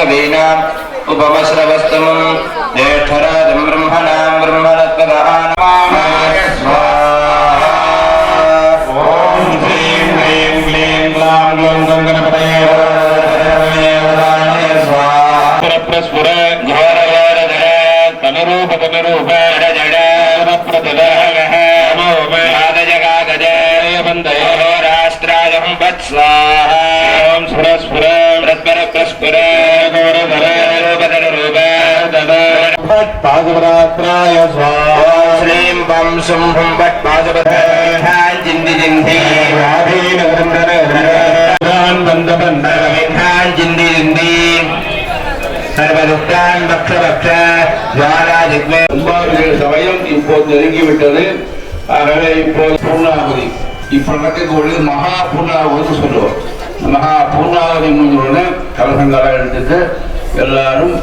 कवीनाम् उपमश्रवस्तमं ज्येष्ठराजं ब्रह्मणां ब्रह्मणस्पदानमाय स्वाहा। ॐ ह्रीं ह्रीं क्लीं ग्लां ग्लौं गणपतये स्वाहा। प्रस्फुर घोर घोर धर तनुरूप तनुरूप जड प्रतदः नमो जगागज बन्धयो राष्ट्रायं वत्स्वाहा। ॐ स्फुर स्फुर प्रस्फुर प्रस्फुर घोरधर रूपधर रूप पादपरात्राय स्वाहा। श्रीं पं शुं हुं भट् पादपराय जिन्दि जिन्दि बन्ध बन्ध जिन्दि जिन्दि सर्वदुष्टान् भक्ष भक्ष ज्वाला जिग्मे சமயம் இப்போது நெருங்கிவிட்டது. ஆகவே இப்போது பூர்ணாகுதி இப்ப நடக்கக்கூடிய மகா பூர்ணாகுதி சொல்லுவோம். மகா பூர்ணாகுதி முடிஞ்ச கலசங்களாக எடுத்துட்டு எல்லாரும்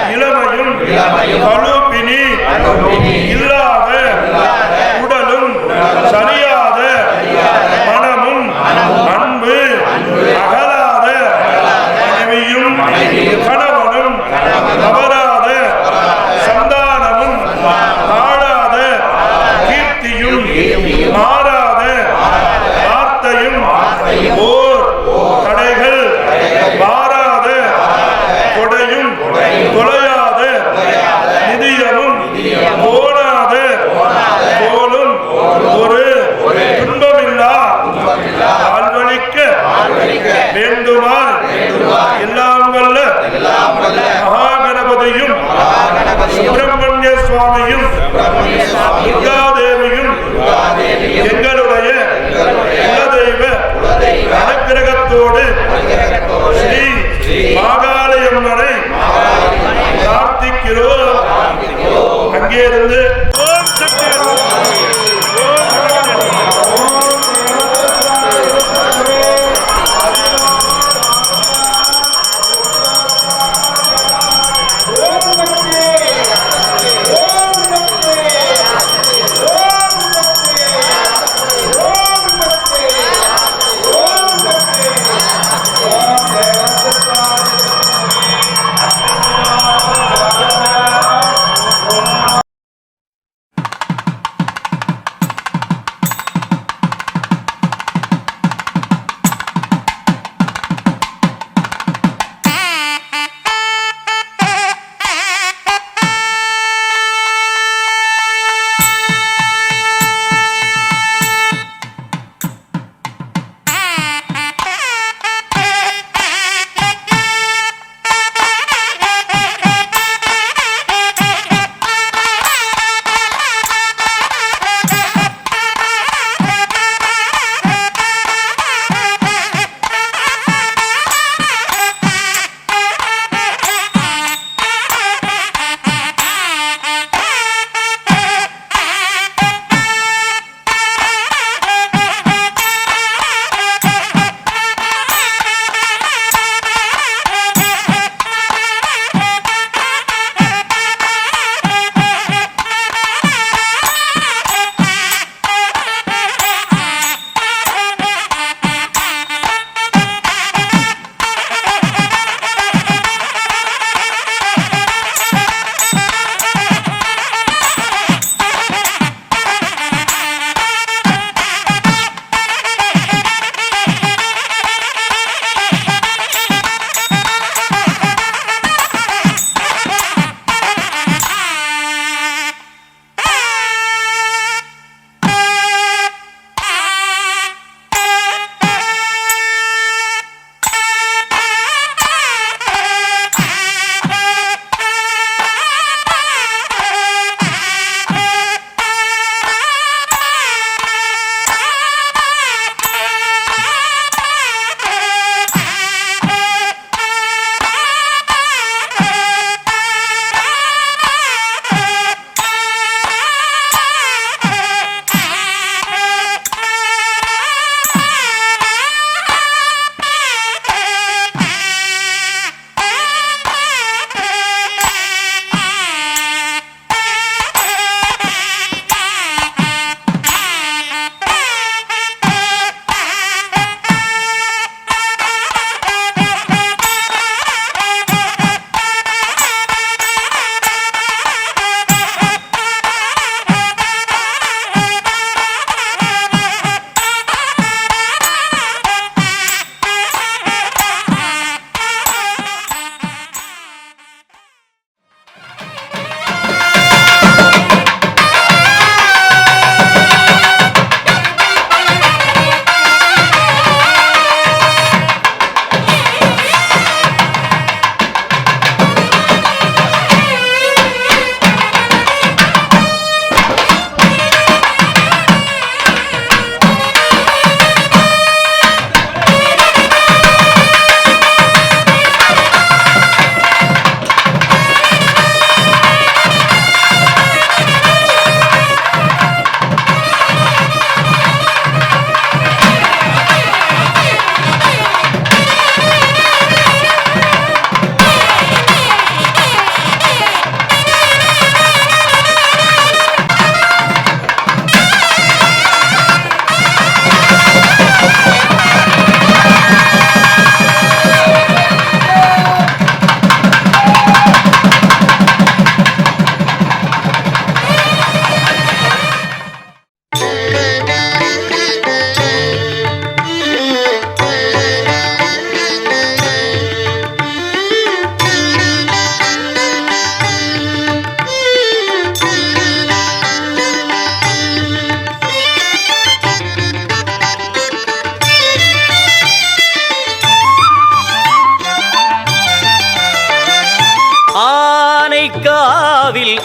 இளமையும் சுவாமியும் துர்காதேவியும் எங்களுடைய குலதெய்வ அனுக்கிரகத்தோடு ஸ்ரீ மாகாளியம்மனை பிரார்த்திக்கிறோம். அங்கிருந்து ஓம் சக்தி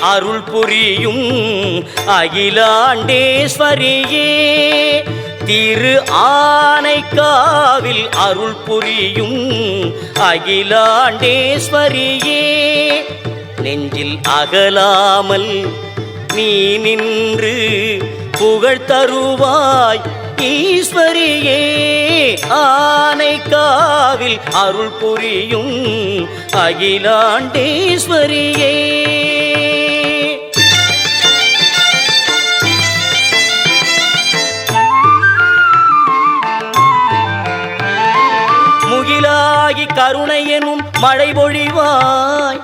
அருள் புரியும் அகிலாண்டேஸ்வரியே திரு ஆனைக்காவில் அருள் புரியும் அகிலாண்டேஸ்வரியே நெஞ்சில் அகலாமல் நீ நின்று புகழ் தருவாய் ஈஸ்வரியே ஆனைக்காவில் அருள் புரியும் அகிலாண்டேஸ்வரியே முகிலாகி கருணை எனும் மழை பொழிவாய்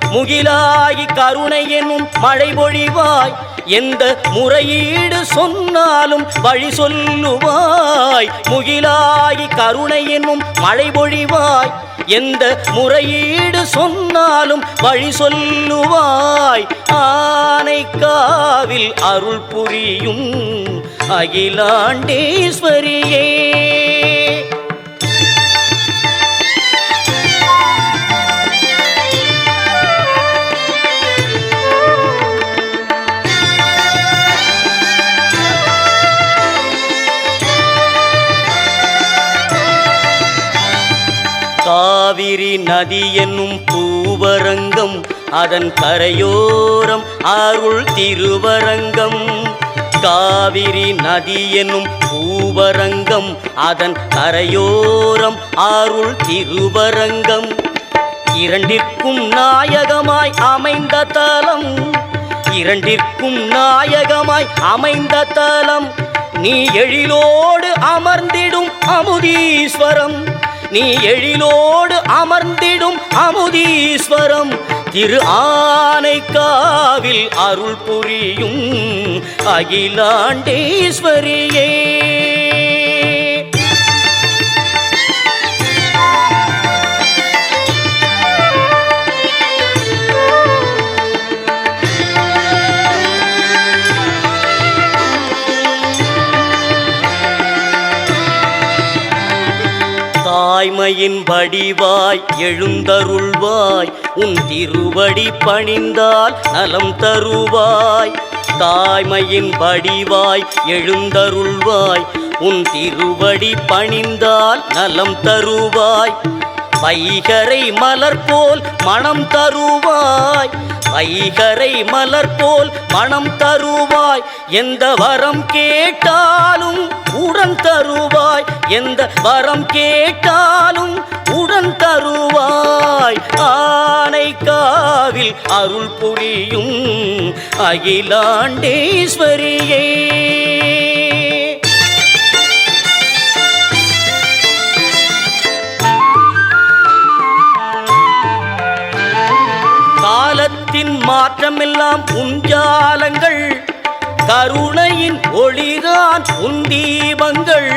முகிலாகி கருணை எனும் மழை பொழிவாய் எந்த முறையீடு சொன்னாலும் வழி சொல்லுவாய் முகிலாகி கருணை எனும் மழை பொழிவாய் எந்த முறையீடு சொன்னாலும் வழி சொல்லுவாய் ஆனைக்காவில் அருள் புரியும் அகிலாண்டேஸ்வரியே காவிரி நதி என்னும் பூவரங்கம் அதன் கரையோரம் அருள் திருவரங்கம் காவிரி நதி என்னும் பூவரங்கம் அதன் கரையோரம் அருள் திருவரங்கம் இரண்டிற்கும் நாயகமாய் அமைந்த தலம் இரண்டிற்கும் நாயகமாய் அமைந்த தலம் நீ எழிலோடு அமர்ந்திடும் அமுதீஸ்வரம் நீ எழிலோடு அமர்ந்திடும் அமுதீஸ்வரம் திரு ஆனைக்காவில் அருள் புரியும் அகிலாண்டேஸ்வரியே தாய்மையின் வடிவாய் எழுந்தருள்வாய் உன் திருவடி பணிந்தால் நலம் தருவாய் தாய்மையின் வடிவாய் எழுந்தருள்வாய் உன் திருவடி பணிந்தால் நலம் தருவாய் வைகரை மலர் போல் மனம் தருவாய் வைகரை மலர் போல் மனம் தருவாய் எந்த வரம் கேட்டாலும் உடன் தருவாய் எந்த வரம் கேட்டாலும் உடன் தருவாய் ஆனைக்காவில் அருள் புரியும் அகிலாண்டேஸ்வரியே காலத்தின் மாற்றமெல்லாம் உஞ்சாலங்கள் கருணையின் ஒளிதான் உன் தீபங்கள்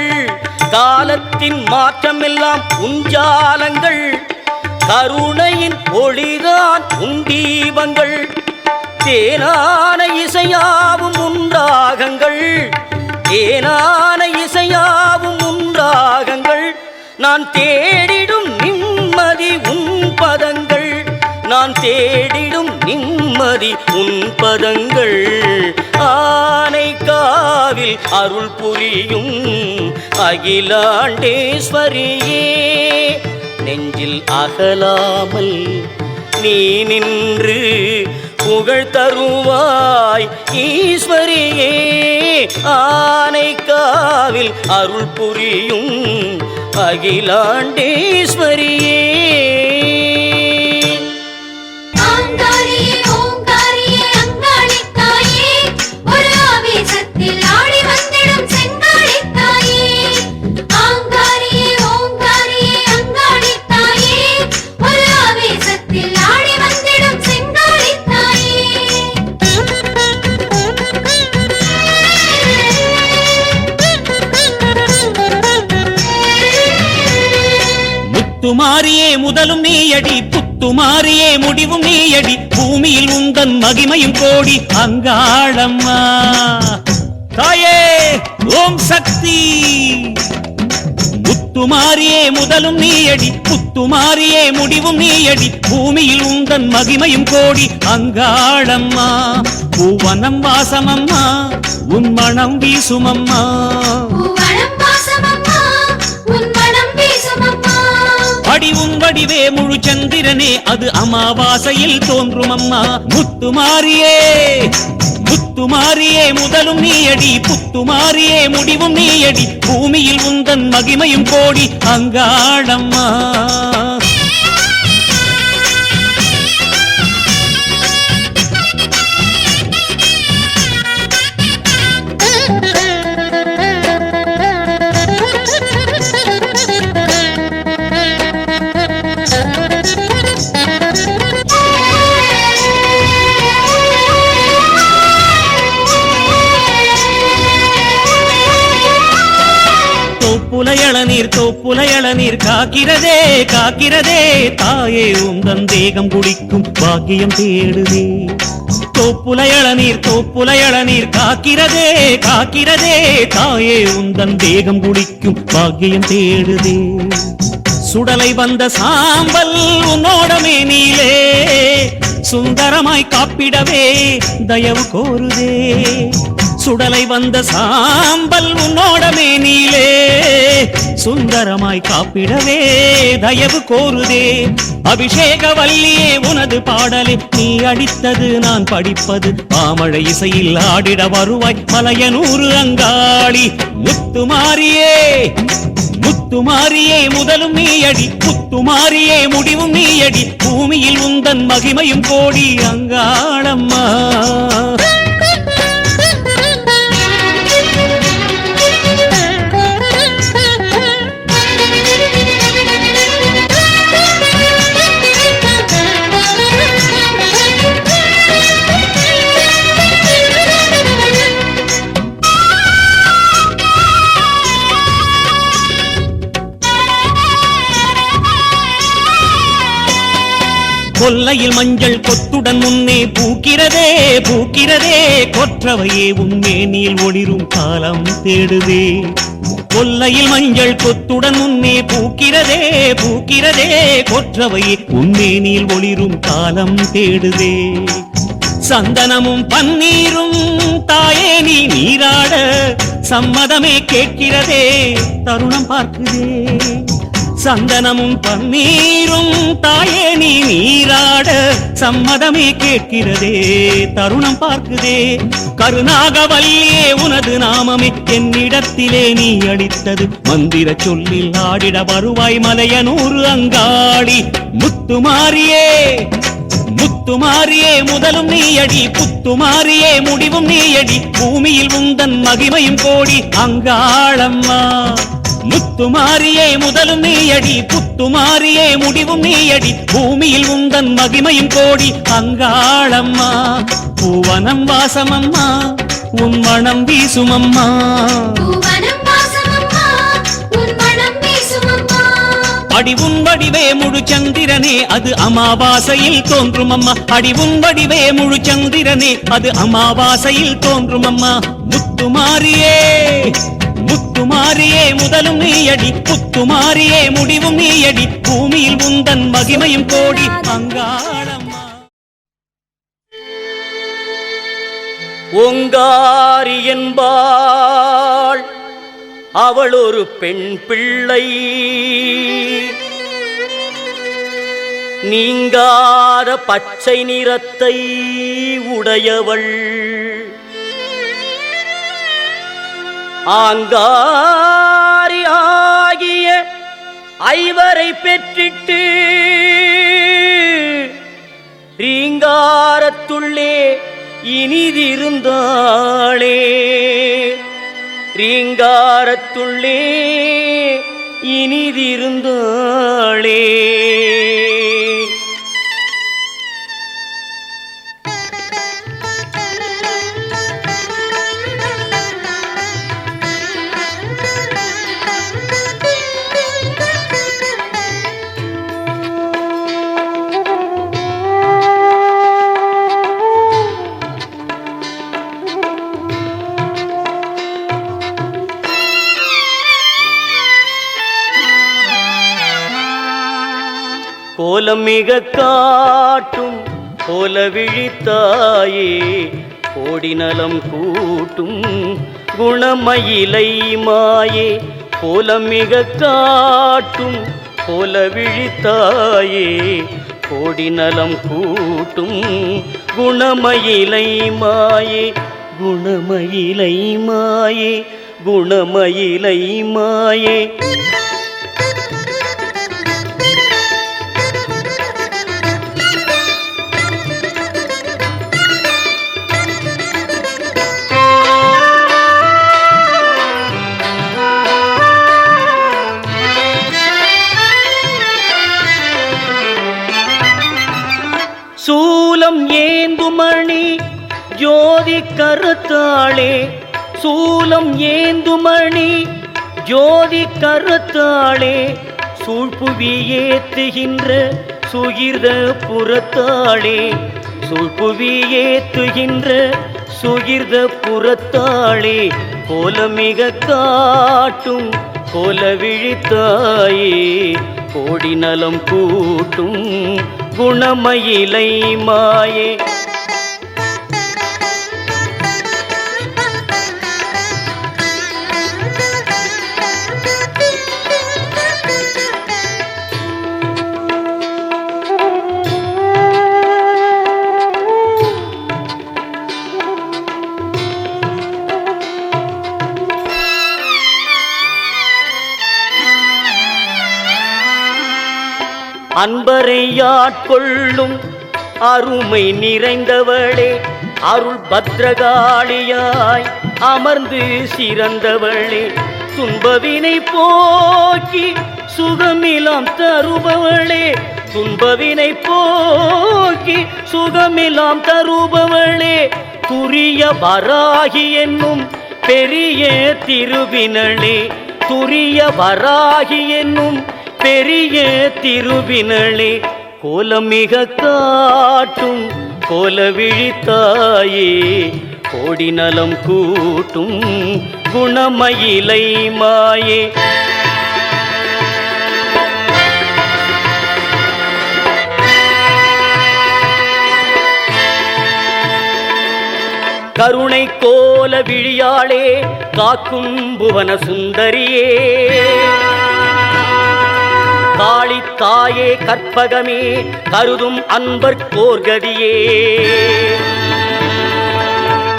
காலத்தின் மாற்றமெல்லாம் உஞ்சாலங்கள் கருணையின் ஒளிதான் உன் தீபங்கள் தேனான இசையாவும் உண்டாகங்கள் தேனான இசையாவும் உண்டாகங்கள் நான் தேடிடும் நிம்மதி உன் பதங்கள் நான் தேடிடும் நிம்மதி உன் பதங்கள் ஆனைக்காவில் அருள் புரியும் அகிலாண்டேஸ்வரியே நெஞ்சில் அகலாமல் நீ நின்று புகழ் தருவாய் ஈஸ்வரியே ஆனைக்காவில் அருள் புரியும் அகிலாண்டேஸ்வரியே முத்துமாரியே முதலும் நீயடி புத்துமாரியே முடிவும் நீயடி பூமியில் உந்தன் மகிமையும் கோடி அங்காளம்மா தாயே ஓம் சக்தி முத்துமாரியே முதலும் நீயடி புத்துமாரியே முடிவும் நீயடி பூமியில் உந்தன் மகிமையும் கோடி அங்காளம்மா பூவனம் வாசமம்மா உன் மனம் வீசுமம்மா அடி உன் வடிவே முழு சந்திரனே அது அமாவாசையில் தோன்றும் அம்மா முத்துமாரியே முத்துமாரியே முதலும் நீயடி புத்துமாரியே முடிவும் நீயடி பூமியில் உந்தன் மகிமையும் கோடி அங்காளம்மா தோப்புலையளநீர் காக்கிறதே காக்கிறதே தாயே உந்தன் தேகம் குடிக்கும் பாக்கியம் தேடுதே தோப்புலையளநீர் காக்கிறதே காக்கிறதே தாயே உந்தன் தேகம் குடிக்கும் பாக்கியம் தேடுதே சுடலை வந்த சாம்பல் உன்னோடமே நீலே சுந்தரமாய் காப்பிடவே தயவு கோருதே சுடலை வந்த சாம்பல் உன்னோடமே நீலே சுந்தரமாய் காப்பிடவே தயவு கோருதே அபிஷேக வல்லியே உனது பாடலே நீ அடித்தது நான் படிப்பது பாமழை இசையில் ஆடிட வருவாய் மலையனூறு அங்காளி முத்துமாரியே முத்துமாரியே முதலும் நீயடி புத்துமாரியே முடிவும் நீயடி பூமியில் உந்தன் மகிமையும் கோடி அங்காளம்மா கொல்லையில் மஞ்சள் கொத்துடன் முன்னே பூக்கிறதே பூக்கிறதே கொற்றவையே உன்மேனியில் ஒளிரும் காலம் தேடுதே கொல்லையில் மஞ்சள் கொத்துடன் முன்னே பூக்கிறதே பூக்கிறதே கொற்றவையே உன்மேனியில் ஒளிரும் காலம் தேடுதே சந்தனமும் பன்னீரும் தாயே நீ நீராட சம்மதமே கேட்கிறதே தருணம் பார்க்குதே சந்தனமும் பன்னீரும் தாயே நீ நீராட சம்மதமே கேட்கிறதே தருணம் பார்க்குதே கருணாகவல்லியே உனது நாமமே என்னிடத்திலே நீ அளித்தது மந்திர சொல்லில் ஆடிட வருவாய் மலையனூறு அங்காளி முத்துமாரியே முத்துமாரியே முதலும் நீயடி புத்துமாரியே முடிவும் நீயடி பூமியில் உந்தன் மகிமையும் கோடி அங்காளம்மா முத்துமாரியே முதலும் நீயடி புத்துமாரியே முடிவும் நீயடி பூமியில் உந்தன் மகிமையும் கோடி அங்காளம்மா பூவனம் வாசமம்மா உன் மனம் வீசுமம்மா அடி உன் வடிவே முழு சந்திரனே அது அமாவாசையில் தோன்றும் அம்மா அடி உன் வடிவே முழு சந்திரனே அது அமாவாசையில் தோன்றும் அம்மா முத்துமாரியே முத்துமாரியே முதலும் நீயடி புத்துமாரியே முடிவும் நீயடி பூமியில் உந்தன் மகிமையும் கோடி அங்காளம்மா ஓங்காரி என்பாள் அவள் ஒரு பெண் பிள்ளை நீங்காத பச்சை நிறத்தை உடையவள் ஆங்காரி ஆகிய ஐவரை பெற்றிட்டு ரீங்காரத்துள்ளே இனிதிருந்தாளே ரீங்காரத்துள்ளே இனிதிருந்தாளே கோலம் மிக காட்டும் கோல விழித்தாயே கோடி நலம் கூட்டும் குணமயிலை மாயே கோலம் மிக காட்டும் கோல விழித்தாயே கோடி நலம் கூட்டும் குணமயிலை மாயே குணமயிலை மாயே குணமயிலை மாயே. சூலம் ஏந்துமணி ஜோதி கருத்தாளே சூலம் ஏந்துமணி ஜோதி கருத்தாளே சூழ்புவி ஏத்துகின்ற சுகிர்த புறத்தாளே சூழ்புவி ஏத்துகின்ற சுகிர்த புறத்தாளே கோலமிக காட்டும் கோல விழித்தாயே கோடி நலம் கூட்டும் குணமயிலை மாயே. அன்பரை யாட்கொள்ளும் அருமை நிறைந்தவளே அருள் பத்ரகாளியாய் அமர்ந்து சிறந்தவளே துன்பவினை போக்கி சுகமிலாம் தருபவளே துன்பவினை போக்கி சுகமிலாம் தருபவளே துரிய வராகி என்னும் பெரிய திருவினளே துரிய வராகி என்னும் பெரிய திருவினளே கோலமிக காட்டும் கோல விழித்தாயே கோடி நலம் கூட்டும் குணமயிலை மாயே. கருணை கோல விழியாளே காக்கும் புவன சுந்தரியே காளி தாயே கற்பகமே கருதும் அன்பர் கோர்கதியே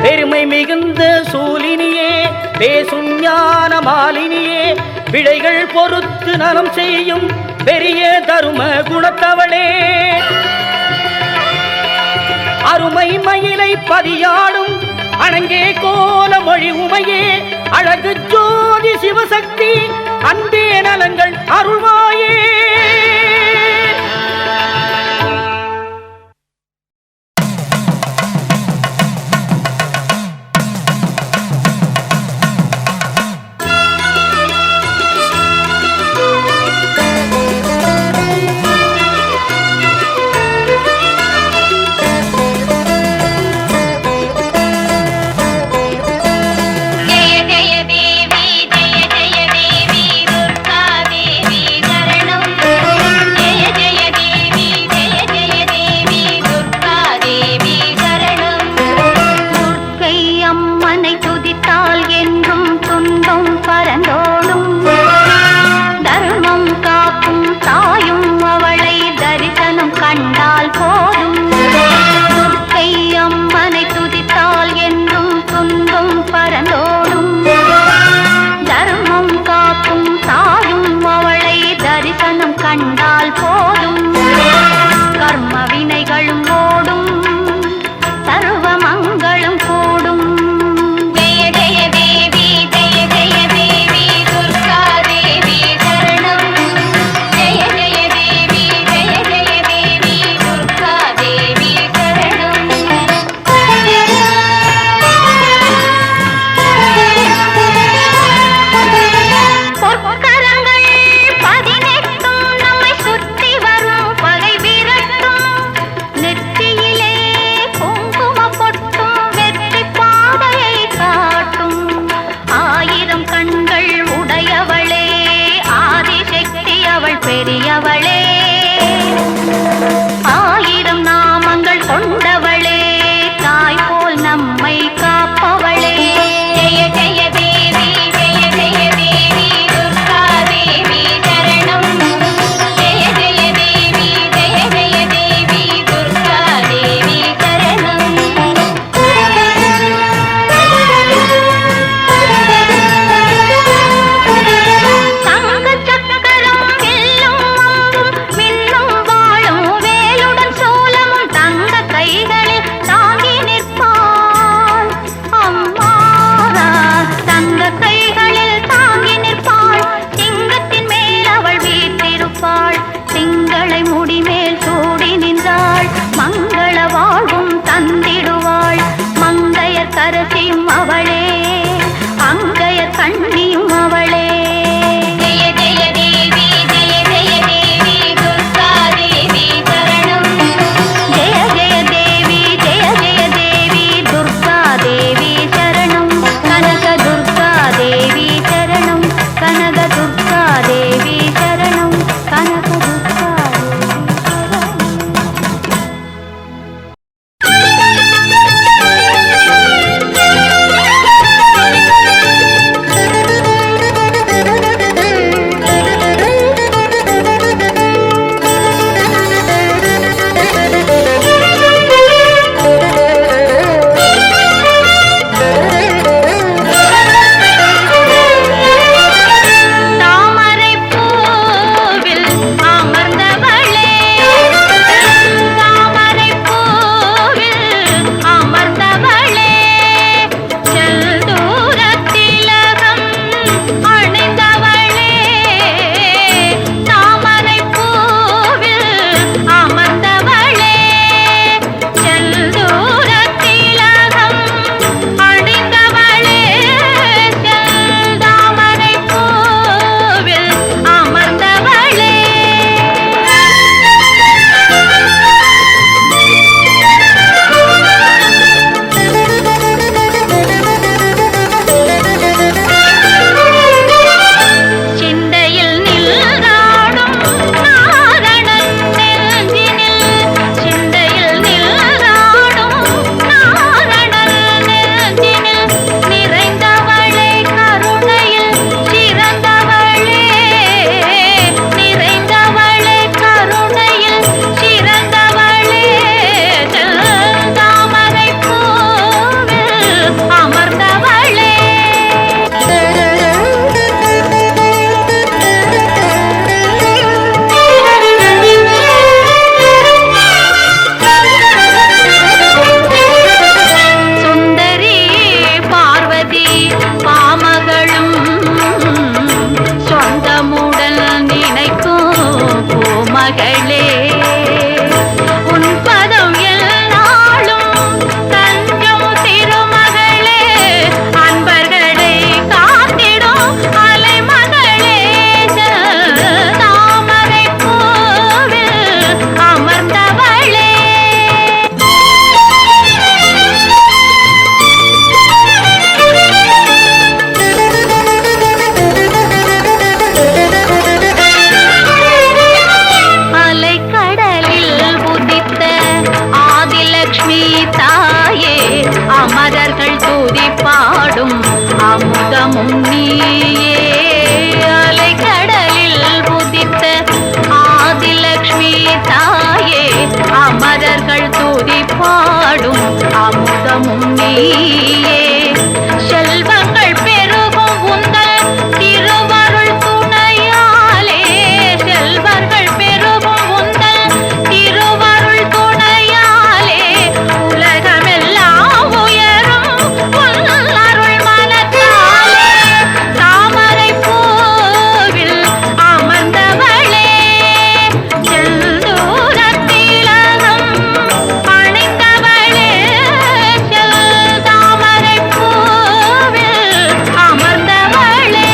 பெருமை மிகுந்த சூலினியே பேசும் ஞான மாலினியே விடைகள் பொறுத்து நலம் செய்யும் பெரிய தரும குணத்தவளே அருமை மயிலை பதியாடும் அணங்கே கோல மொழி உமையே அழகு ஜோதி சிவசக்தி அன்பே நலங்கள் அருள்வாயே. जय जय देवी दुर्गा देवी शरणं ஒளியே செல்வங்கள் பெருகும் உந்தல் திருவருள் துணையாலே செல்வர்கள் பெருகும் உந்தல் திருவருள் துணையாலே உலகமெல்லாம் உயரும் உன்னருள் மனத்தாலே தாமரை பூவில் அமர்ந்தவளே செந்தூரத்திலகம் அணிந்தவளே தாமரை பூவில் அமர்ந்தவளே.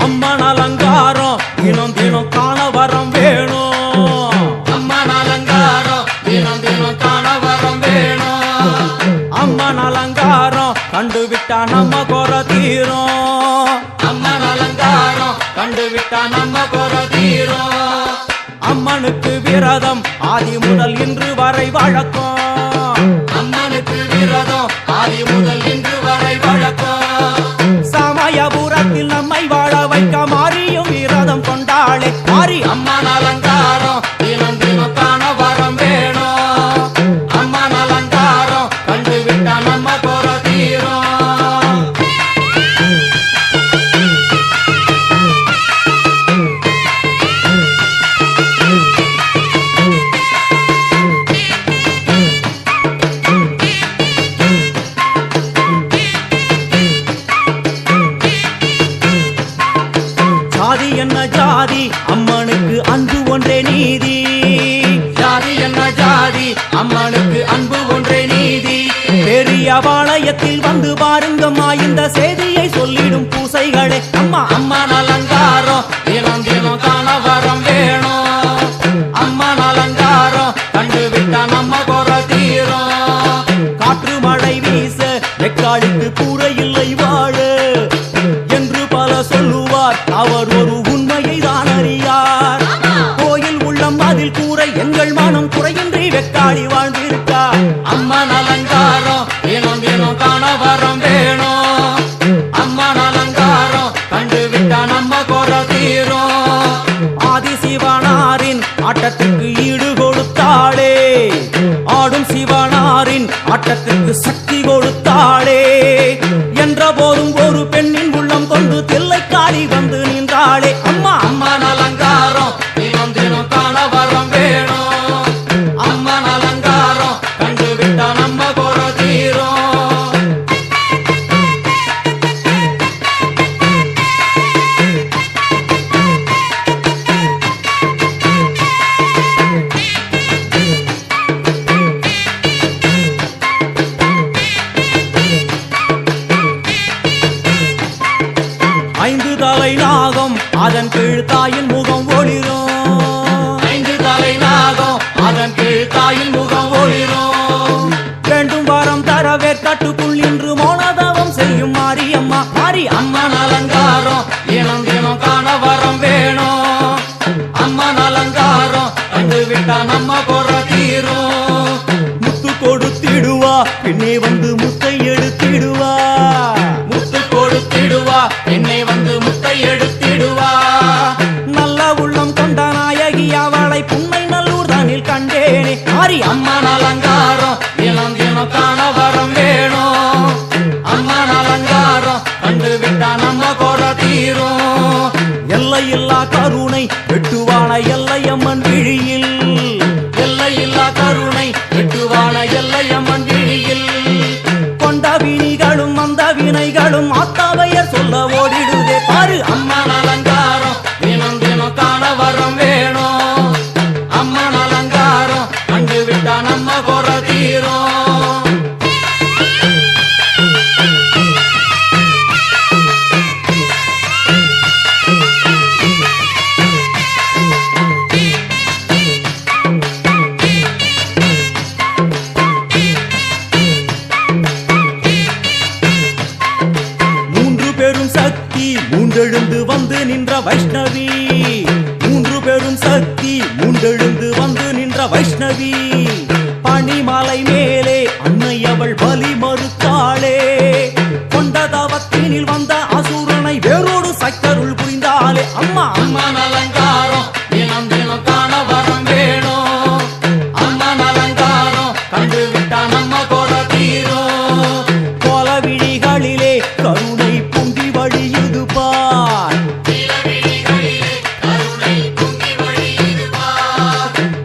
அம்மன் அலங்காரம் தினம் தினம் காண வரம் வேணும். அம்மன் அலங்காரம் தினம் தினம் காண வரம் வேணும். அம்மன் அலங்காரம் கண்டுவிட்டா நம்ம குறை தீரும். அம்மன் அலங்காரம் கண்டுவிட்டா நம்ம குறை தீரும். அம்மனுக்கு விரதம் ஆதி முதல் இன்று வரை வழக்கம். அம்மனுக்கு விரதம் ஆதி முதல் இன்று வரை வழக்கம். சமயபுரத்தில் நம்மை வாழ வைக்க மாறியும் விரதம் கொண்டாளே மாறி அம்மன் அலங்காரம் தினம் தினம் காண வரம் வேணும். அம்மன் அலங்காரம் கண்டுவிட்டா நம்ம குறை தீரும். ஜாதி என்ன ஜாதி அம்மனுக்கு அன்பு ஒன்றே நீதி. ஜாதி என்ன ஜாதி அம்மனுக்கு அன்பு ஒன்றே நீதி. பெரிய பாளையத்தில் வந்து பாருங்கம்மா இந்த செய்தியை சொல்லிடும் பூசைகளே. அம்மா அம்மன் அலங்காரம் தினம் தினம் காண வரம் வேணும். அம்மன் அலங்காரம் கண்டுவிட்டா நம்ம குறை தீரும். காற்று மழை வீச வெக்காளிக்கு கூரை இல்லை வாழ என்று பல சொல்லுவார். அவர் ஒரு உண்மையை தான் அறியார். கோயில் உள்ளம் அதில் கூரை எங்கள் மனம் குறையின்றி வெக்காளி வாழ்ந்திருக்கார். அம்மன் அலங்காரம் தினம் தினம் காண வரம் வேணும். அம்மன் அலங்காரம் கண்டுவிட்டா நம்ம குறை தீரும். ஆதி சிவனாரின் ஆட்டத்திற்கு ஈடு கொடுத்தாளே. ஆடும் சிவனாரின் ஆட்டத்திற்கு சக்தி கொடுத்தாளே. என்ற போதும் ஒரு பெண்ணின் உள்ளம் கொண்டு தில்லைக்காளி வந்து நின்றாளே. அம்மா அம்மன் அலங்காரம் தினம் தினம் காண வரம் வேணும். அம்மன் அலங்காரம் கண்டுவிட்டா நம்ம குறை தீரும். ஐந்து தலை நாகம் அதன் கீழ் தாயின் முகம் ஒளிரும். ஐந்து தலை நாகம் அதன் கீழ் தாயின் முகம் ஒளிரும். வேண்டும் வரம் தரவே கட்டுக்குள் இன்று மௌனதவம் செய்யும் மாரியம்மா மாரி அம்மன் அலங்காரம் தினம் தினம் காண வரம் வேணும். அம்மன் அலங்காரம் கண்டுவிட்டா நம்ம குறை தீரும். முத்து கொடுத்திடுவா பின்னே வந்து முத்தை எடுத்திடுவா. முத்து கொடுத்திடுவா என்னை வந்து முத்தை எடுத்திடுவா. நல்ல உள்ளம் கொண்ட நாயகி அவளை புன்னை நல்லூர் தானில் கண்டேனே. மாறி அம்மன் அலங்காரம் தினம் தினம் காண வரம் வேணும். அம்மன் அலங்காரம் கண்டுவிட்டா நம்ம குறை தீரும். எல்லையில்லா கருணை வெட்டுவான எல்லையம்மன் விழியில். எல்லையில்லா கருணை வெட்டுவான எல்லையம்மன் விழியில். கொண்ட வினிகளும் அந்த வினைகளும் ஆத்தாவையர் சொல்ல ஓடிடுதே. சக்தி மூண்டெழுந்து வந்து நின்ற வைஷ்ணவி, 3 பெரும் சக்தி மூண்டெழுந்து வந்து நின்ற வைஷ்ணவி. பனிமலை மேலே அன்னை அவள் பலி மறுத்தாளே, கொண்ட தவத்தினில் வந்த அசுரனை வேரோடு சக்கருள் புரிந்தாளே. அம்மா அம்மன் அலங்காரம் தினம் தினம் காண வரம் வேணும், அம்மன் அலங்காரம் கண்டு விட்டா நம்ம கொட தீரும். கோல விழிகளிலே கருணை பொங்கி வழியுது பார்,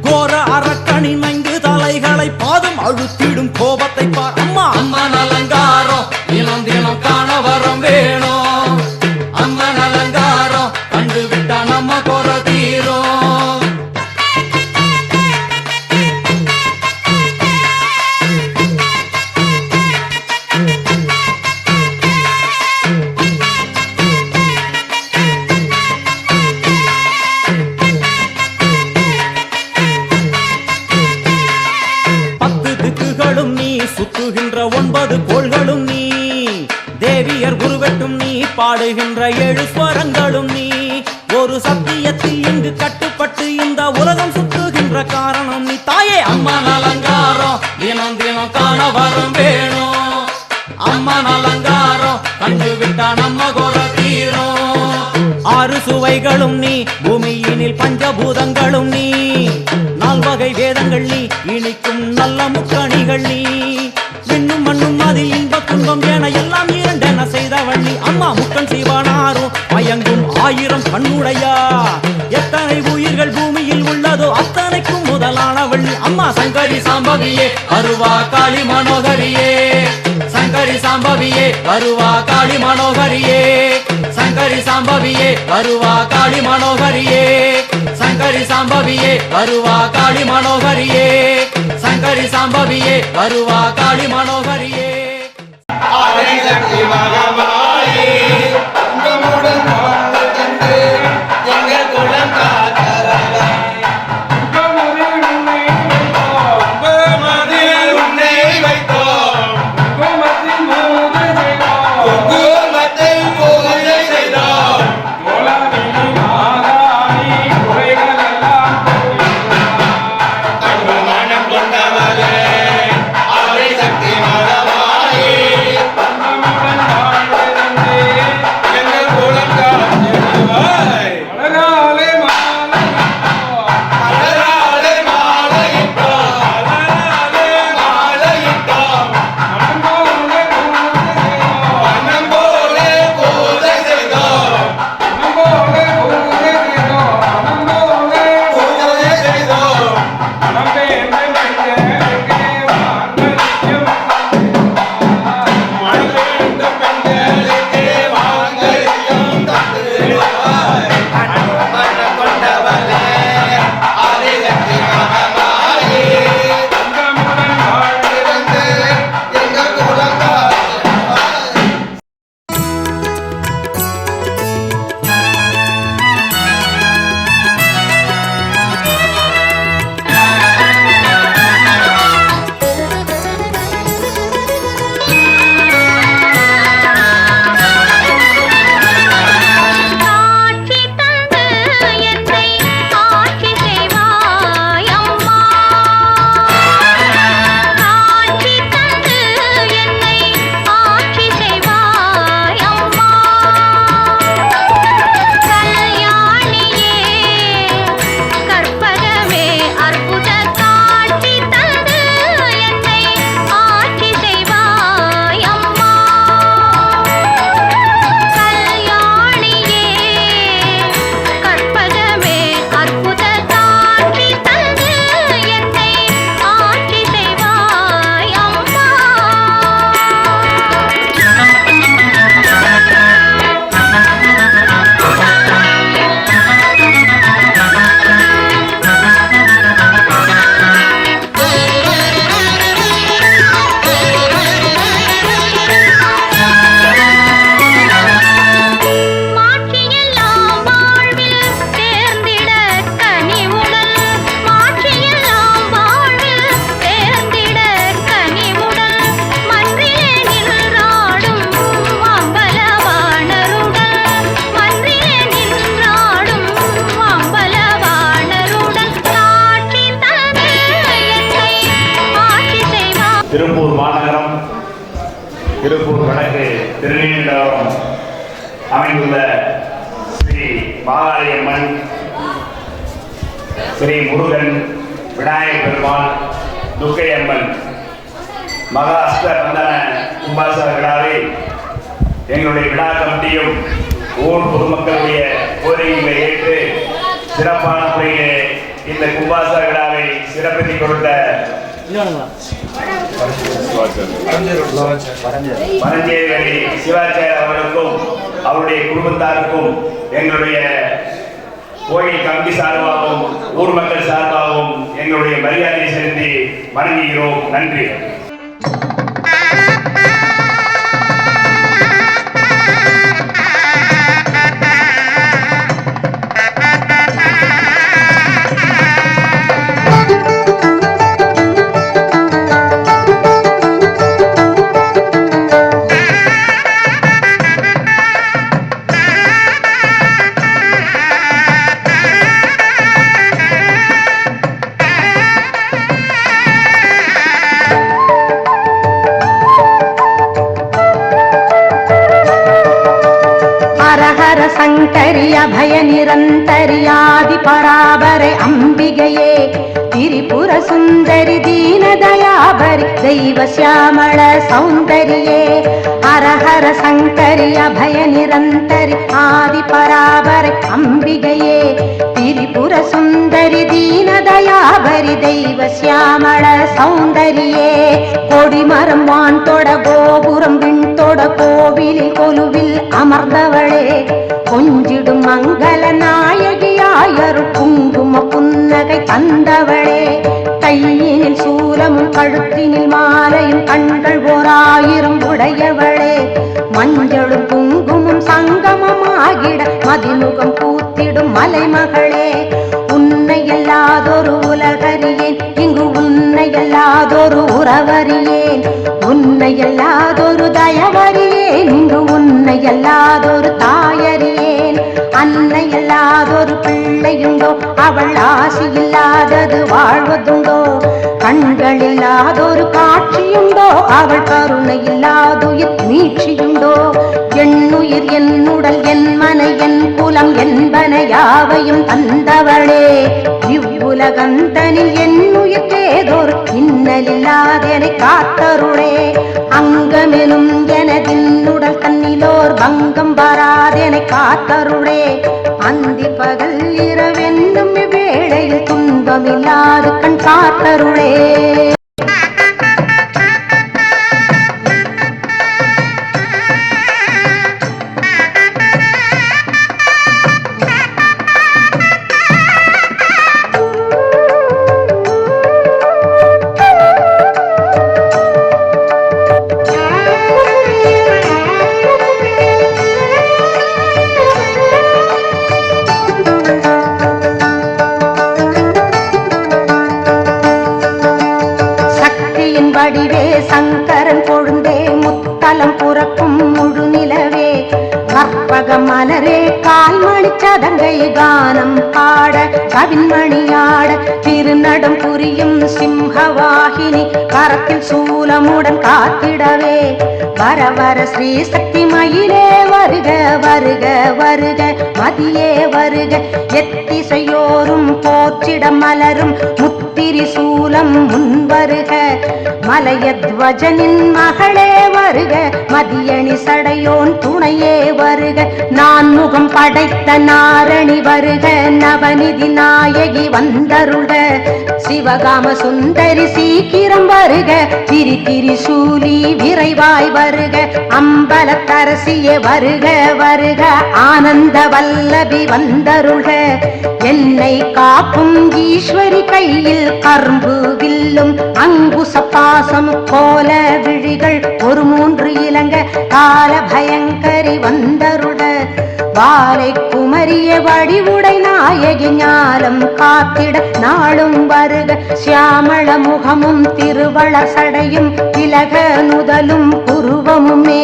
கோர அரக்கனின் 5 தலைகளை பாதம் அழுத்திடும் கோபத்தை பார். அம்மா அம்மன் அலங்காரம் தினம் தினம் காண வரம் வேணும், அம்மன் அலங்காரம் கண்டு விட்டா நம்ம கொர தீரும். திக்குகளும் நீ, சுத்துகின்ற 9 கோள்களும் நீ, தேவியர் உருவெட்டும் நீ, பாடுகின்ற 7 ஸ்வரங்களும் நீ. ஒரு சத்தியத்தில் இங்கு கட்டுப்பட்டு இந்த உலகம் சுத்துகின்ற காரணம் நீ தாயே. அம்மன் அலங்காரம் தினம் தினம் காண வரம் வேணும், அம்மன் அலங்காரம் கண்டு விட்டா நம்ம கொர தீரும். 6 சுவைகளும் நீ, பூமியினில் பஞ்சபூதங்களும் நீ, 4 வகை வேதங்கள் நீ, இனிக்கும் நல்ல முக்கணிகள் நீ. விண்ணும் மண்ணும் அதில் இன்ப துன்பம் என எல்லாம் 2 செய்தவள் நீ. அம்மா முக்கன் சிவனாரும் மயங்கும் 1000 கண்ணுடையா, எத்தனை உயிர்கள் பூமியில் உள்ளதோ அத்தனைக்கும் முதலானவள் நீ. அம்மா சங்கரி சாம்பவியே அருவா காளி மனோகரியே, சங்கரி சாம்பவியே அருவா காளி மனோகரியே, சங்கரி சாம்பவியே அருவா காளி மனோகரியே, சங்கரி சாம்பவியே அருவா காளி மனோகரியே, சங்கரி சாம்பவியே அருவா காளி மனோகரியே. ஆதிசக்தி மகமாயி உங்களுடன் வாழ்ந்து எங்கள் குலம் காத்தவளே, உம்மதில் உன்னை வைத்தோம், குங்குமத்தில் பூஜை செய்தோம். அன்பு மனம் கொண்டவளே ஆதிசக்தி மகமாயி எங்கள் குலம் காத்தவளே, மலராலே மாலையிட்டோம், மனம் போலே பூஜை செய்தோம், பூஜை செய்தோம். மண் வேண்டும் பெண்களுக்கு மாங்கல்யம் தந்து திருப்பூர் வடக்கு திருநீண்டவரம் அமைந்துள்ள ஸ்ரீ மாகாளியம்மன், ஸ்ரீ முருகன், விநாயகர் பெருமாள், துர்க்கையம்மன் மகா அஷ்ட வந்தன கும்பாசன விழாவை எங்களுடைய விழா கமிட்டியும் ஊர் பொதுமக்களுடைய கோரிக்கைகளை ஏற்று சிறப்பான முறையிலே இந்த கும்பாசன விழாவை சிறப்பித்து கொடுத்த பரஞ்சேரி சிவாச்சாரியர் அவர்களுக்கும் அவருடைய குடும்பத்தாருக்கும் எங்களுடைய கோயில் கமிட்டி சார்பாகவும் ஊர் மக்கள் சார்பாகவும் எங்களுடைய மரியாதையை செலுத்தி வணங்குகிறோம். நன்றி. அபய நிரந்தரியாதி பராபரை அம்பிகையே, திரிபுர சுந்தரி தீனதயாபரி தெய்வ சியாமள சௌந்தரியே, ஹரஹர சங்கரி அபய நிரந்தரி ஆதி பராபரை அம்பிகையே, திரிபுர சுந்தரி தீனதயாபரி தெய்வ சியாமள சௌந்தரியே, கொடிமரம் வான் தொட கோபுரம் விண் தொட கோவிலில் கொலுவில் அமர்ந்தவளே, கொஞ்சிடும் மங்கள நாயகியாயரு குங்கும புன்னகை தந்தவளே, கையினில் சூலமும் கழுத்தினில் மாலையும் கண்கள் ஓராயிரம் உடையவளே, மஞ்சளும் குங்குமம் சங்கமமாகிட மதிமுகம் பூத்திடும் மலைமகளே, உன்னை எல்லாதொரு உலகறியேன், இங்கு உன்னை எல்லாதொரு உறவறியேன், உன்னை எல்லாதொரு தயவறியேன், இங்கு உன்னை எல்லாதொரு தாயறியேன், அன்னை எல்லாதொரு பிள்ளையுண்டோ, அவள் ஆசி இல்லாதது வாழ்வதுண்டோ, கண்கள் இல்லாதொரு காட்சியுண்டோ, அவள் கருணை இல்லாதுயிர் மீட்சியுண்டோ, எண்ணுயிர் என்னுடல் என் மனை என் குலம் என்பன யாவையும் தந்தவளே, இவ்வுலகந்தனில் என்னுயிர் ஏதோர் இன்னலில்லாதெனை காத்தருளே, அங்கமெனும் எனதின்னுடல் தன்னிலோர் பங்கம் வராதெனை காத்தருளே, அந்தி பகல் இரவென்னும் வேளையில் துன்பமில்லாது கண் காத்தருளே. வடிவே சங்கரன் கொழுந்தே முத்தலம் புறக்கும் முழு நிலவே, கற்பக மலரே கால்மணி சதங்கை கானம் பாட கவின்மணியாட, திருநடம் புரியும் சிம்ஹவாகினி கரத்தில் சூலமுடன் காத்திடவே, வர வர ஸ்ரீ சக்தி மயிலே வருக வருக வருக மதியே வருக, எத்திசையோரும் போற்றிட மலரும் முத்திரி சூலம் முன்வருக, மலையத்வஜனின் மகளே வருக, மதியணி சடையோன் துணையே வருக, நான் முகம் படைத்த நாரணி வருக, நவநிதி நாயகி வந்தருக, சிவகாம சுந்தரி சீக்கிரம் வருக, திரி திரி சூலி விரைவாய் வருக, அம்பலத்தரசியே வருக வருக, ஆனந்த வல்லபி வந்தருள்க, என்னை காக்கும் ஈஸ்வரி கையில் கரும்பு வில்லும் அங்குச பாசம் கோல விழிகள் ஒரு 3 இலங்க கால பயங்கரி வந்தருட, வாலை குமரிய வடிவுடை நாயகி ஞாலம் காத்திட நாளும் வருக, சியாமள முகமும் திருவள சடையும் திலக நுதலும் புருவமுமே,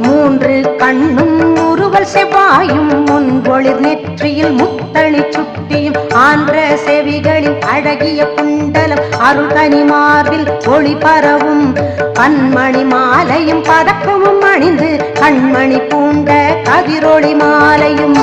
3 கண்ணும் உருவல் செவ்வாயும் முன்பொழி ஒளிர் நெற்றியில் முத்தணி சுட்டியும் ஆன்ற செவிகளின் அழகிய குண்டலம் அருள் கனி மார்பில் ஒளி பரவும் கண்மணி மாலையும் பதக்கமும் அணிந்து கண்மணி பூண்ட கதிரொளி மாலையும்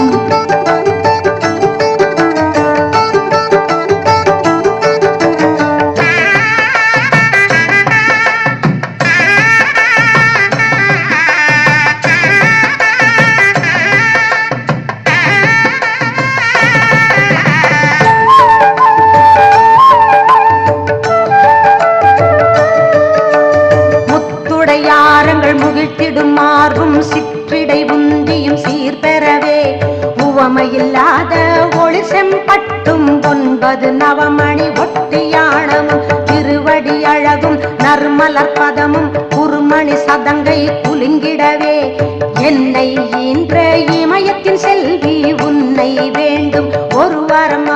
முகிழ்த்திடும் மார்பும் சிற்றிடை உந்தியும் சீர்பெறவே உவமையில்லாத ஒளி செம்பட்டும் 9 நவமணி ஒட்டியாணமும் திருவடி அழகும் நறுமலர் பதமும் குறுமணி சதங்கை குலுங்கிடவே என்னை ஈன்ற இமயத்தின் செல்வி உன்னை வேண்டும் ஒரு வாரம்